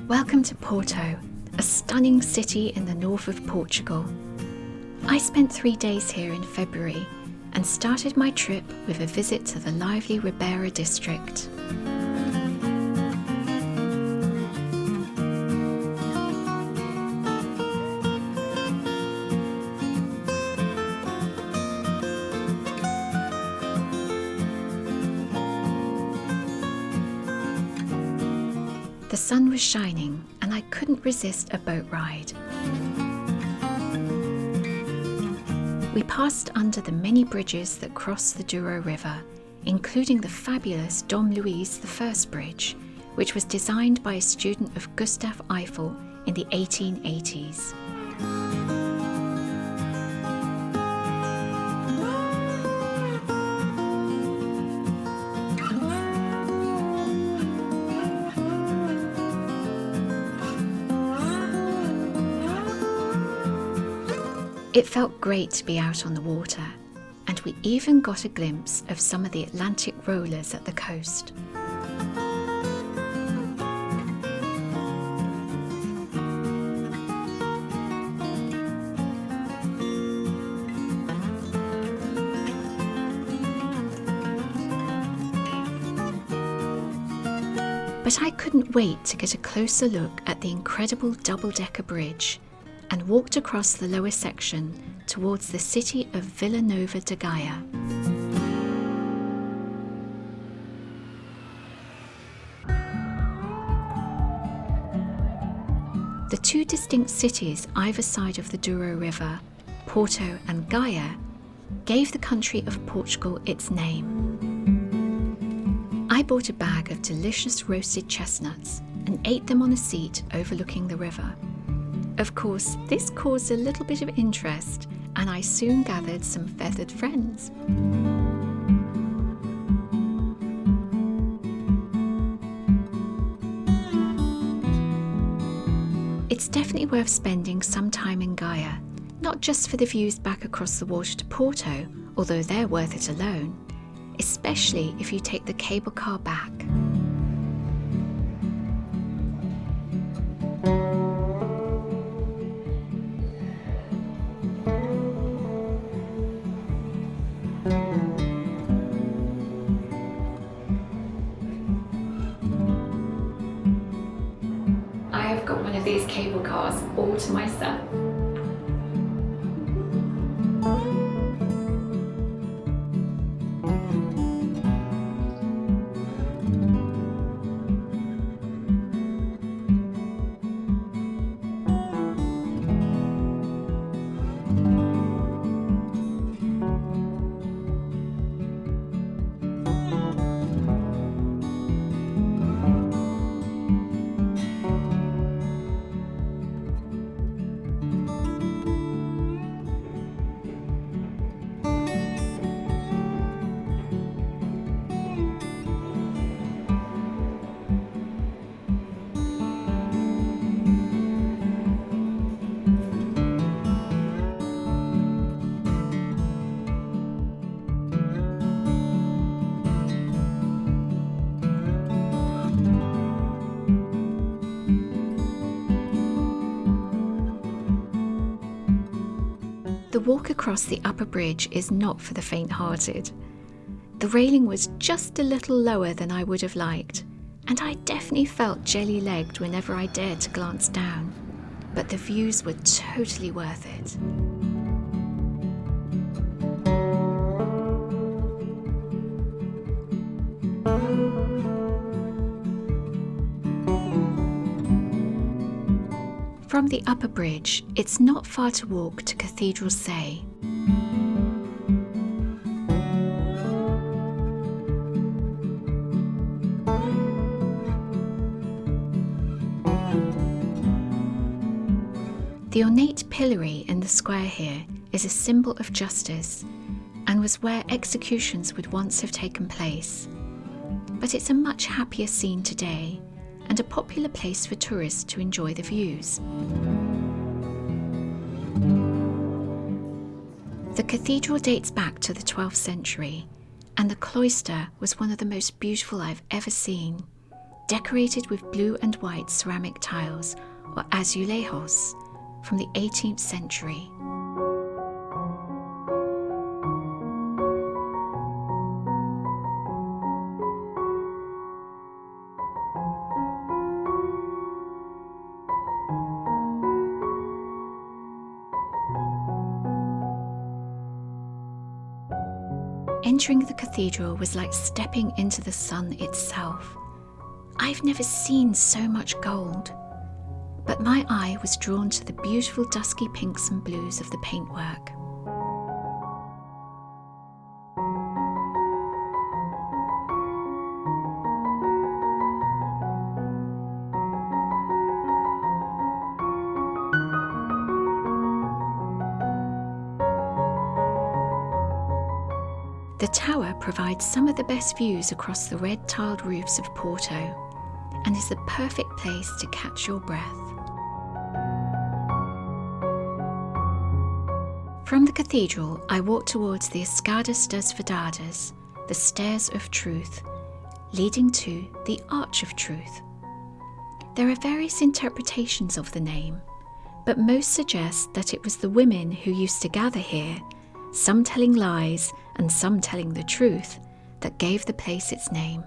Welcome to Porto, a stunning city in the north of Portugal. I spent 3 days here in February and started my trip with a visit to the lively Ribeira district. The sun was shining and I couldn't resist a boat ride. We passed under the many bridges that cross the Douro River, including the fabulous Dom Luís I Bridge, which was designed by a student of Gustave Eiffel in the 1880s. It felt great to be out on the water, and we even got a glimpse of some of the Atlantic rollers at the coast. But I couldn't wait to get a closer look at the incredible double-decker bridge, and walked across the lower section towards the city of Vila Nova de Gaia. The two distinct cities either side of the Douro River, Porto and Gaia, gave the country of Portugal its name. I bought a bag of delicious roasted chestnuts and ate them on a seat overlooking the river. Of course, this caused a little bit of interest, and I soon gathered some feathered friends. It's definitely worth spending some time in Gaia, not just for the views back across the water to Porto, although they're worth it alone, especially if you take the cable car back. I've got one of these cable cars all to myself. The walk across the upper bridge is not for the faint-hearted. The railing was just a little lower than I would have liked, and I definitely felt jelly-legged whenever I dared to glance down, but the views were totally worth it. From the upper bridge, it's not far to walk to Cathedral Say. The ornate pillory in the square here is a symbol of justice and was where executions would once have taken place. But it's a much happier scene today, and a popular place for tourists to enjoy the views. The cathedral dates back to the 12th century, and the cloister was one of the most beautiful I've ever seen, decorated with blue and white ceramic tiles, or azulejos, from the 18th century. Entering the cathedral was like stepping into the sun itself. I've never seen so much gold, but my eye was drawn to the beautiful dusky pinks and blues of the paintwork. The tower provides some of the best views across the red tiled roofs of Porto and is the perfect place to catch your breath. From the cathedral, I walked towards the Escadas das Verdades, the Stairs of Truth, leading to the Arch of Truth. There are various interpretations of the name, but most suggest that it was the women who used to gather here, some telling lies and some telling the truth, that gave the place its name.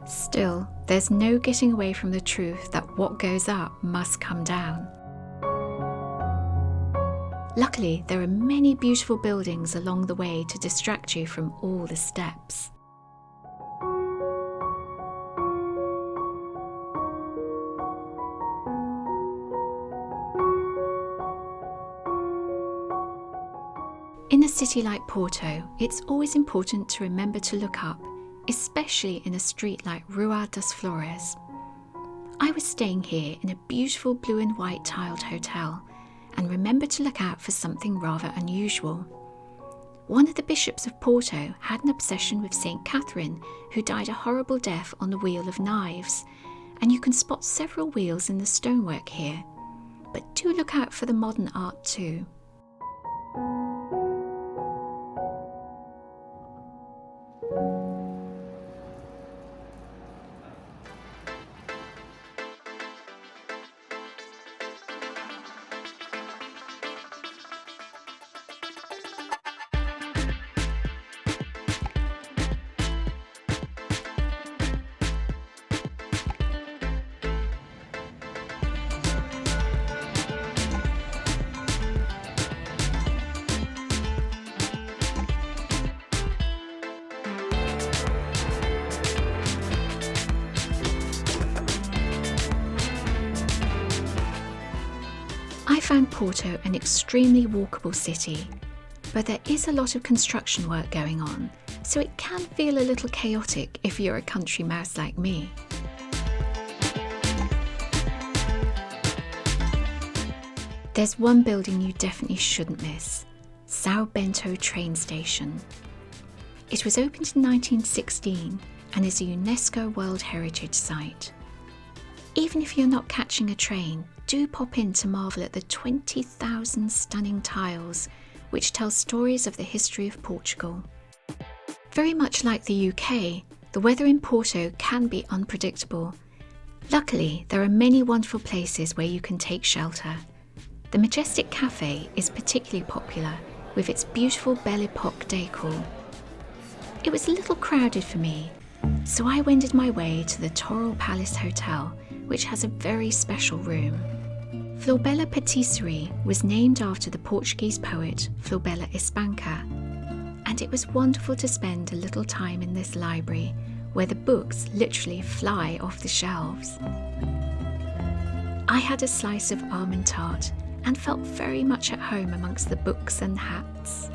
Still, there's no getting away from the truth that what goes up must come down. Luckily, there are many beautiful buildings along the way to distract you from all the steps. In a city like Porto, it's always important to remember to look up, especially in a street like Rua das Flores. I was staying here in a beautiful blue and white tiled hotel and remembered to look out for something rather unusual. One of the bishops of Porto had an obsession with St. Catherine, who died a horrible death on the Wheel of Knives, and you can spot several wheels in the stonework here. But do look out for the modern art too. I found Porto an extremely walkable city, but there is a lot of construction work going on, so it can feel a little chaotic if you're a country mouse like me. There's one building you definitely shouldn't miss: São Bento train station. It was opened in 1916 and is a UNESCO World Heritage Site. Even if you're not catching a train, do pop in to marvel at the 20,000 stunning tiles which tell stories of the history of Portugal. Very much like the UK, the weather in Porto can be unpredictable. Luckily, there are many wonderful places where you can take shelter. The Majestic Cafe is particularly popular with its beautiful Belle Epoque decor. It was a little crowded for me, so I wended my way to the Toral Palace Hotel, which has a very special room. Florbela Patisserie was named after the Portuguese poet Florbela Espanca, and it was wonderful to spend a little time in this library where the books literally fly off the shelves. I had a slice of almond tart and felt very much at home amongst the books and hats.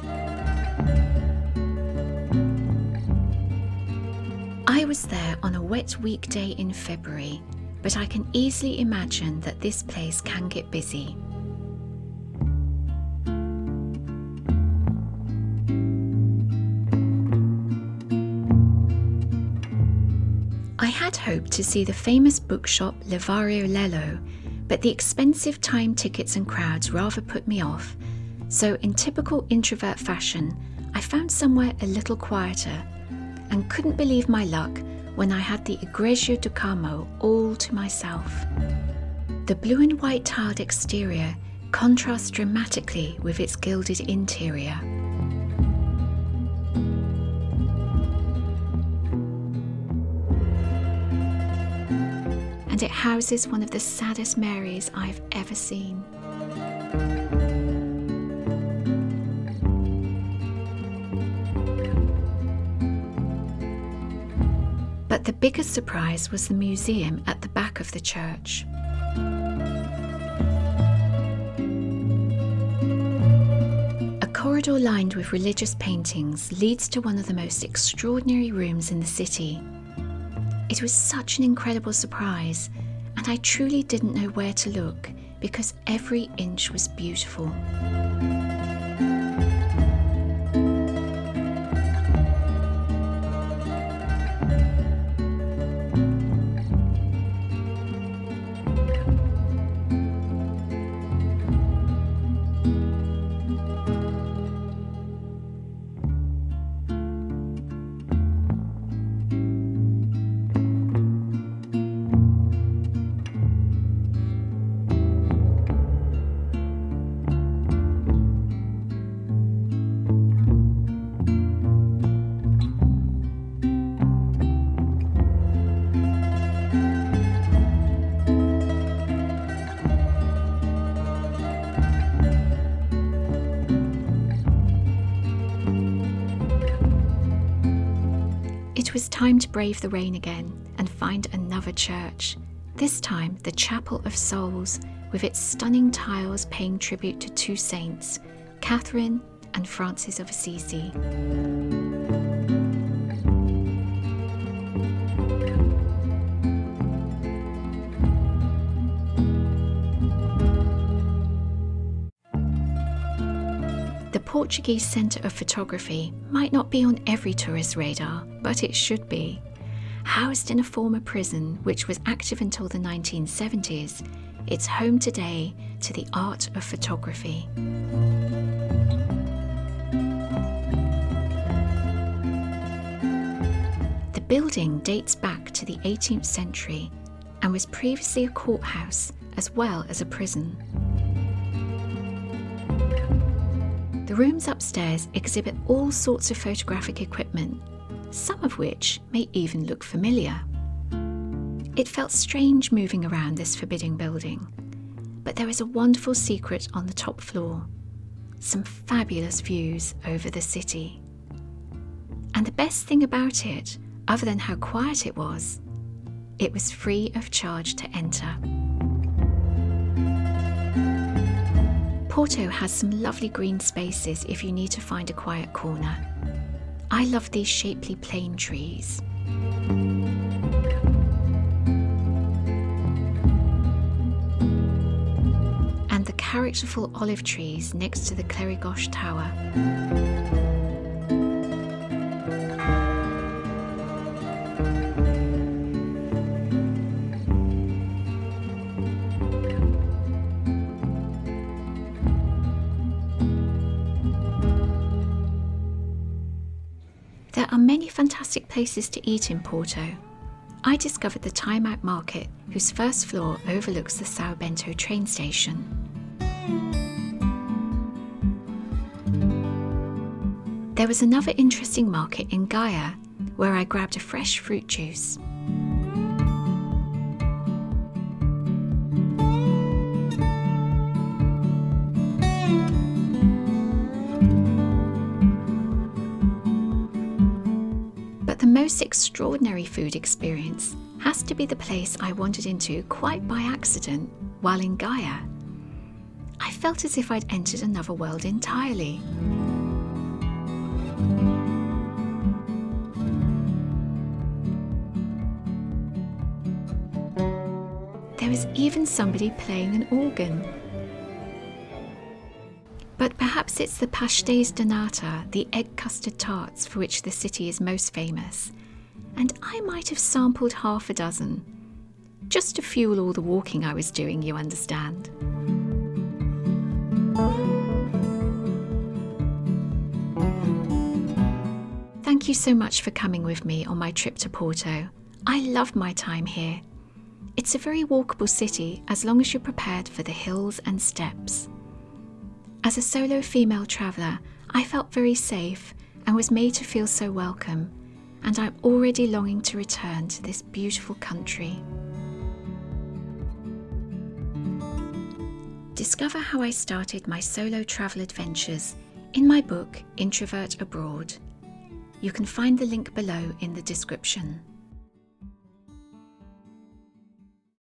I was there on a wet weekday in February, but I can easily imagine that this place can get busy. I had hoped to see the famous bookshop Livrario Lello, but the expensive time tickets and crowds rather put me off, so in typical introvert fashion, I found somewhere a little quieter and couldn't believe my luck when I had the Igreja do Carmo all to myself. The blue and white tiled exterior contrasts dramatically with its gilded interior. And it houses one of the saddest Marys I've ever seen. But the biggest surprise was the museum at the back of the church. A corridor lined with religious paintings leads to one of the most extraordinary rooms in the city. It was such an incredible surprise, and I truly didn't know where to look because every inch was beautiful. It was time to brave the rain again and find another church, this time the Chapel of Souls, with its stunning tiles paying tribute to two saints, Catherine and Francis of Assisi. The Portuguese Centre of Photography might not be on every tourist radar, but it should be. Housed in a former prison which was active until the 1970s, it's home today to the art of photography. The building dates back to the 18th century and was previously a courthouse as well as a prison. The rooms upstairs exhibit all sorts of photographic equipment, some of which may even look familiar. It felt strange moving around this forbidding building, but there is a wonderful secret on the top floor, some fabulous views over the city. And the best thing about it, other than how quiet it was free of charge to enter. Porto has some lovely green spaces if you need to find a quiet corner. I love these shapely plane trees. And the characterful olive trees next to the Clerigoche Tower. There are many fantastic places to eat in Porto. I discovered the Time Out Market, whose first floor overlooks the São Bento train station. There was another interesting market in Gaia, where I grabbed a fresh fruit juice. The most extraordinary food experience has to be the place I wandered into quite by accident while in Gaia. I felt as if I'd entered another world entirely. There was even somebody playing an organ. But perhaps it's the pastéis de nata, the egg custard tarts, for which the city is most famous. And I might have sampled half a dozen, just to fuel all the walking I was doing, you understand. Thank you so much for coming with me on my trip to Porto. I love my time here. It's a very walkable city as long as you're prepared for the hills and steps. As a solo female traveller, I felt very safe and was made to feel so welcome, and I'm already longing to return to this beautiful country. Discover how I started my solo travel adventures in my book, Introvert Abroad. You can find the link below in the description.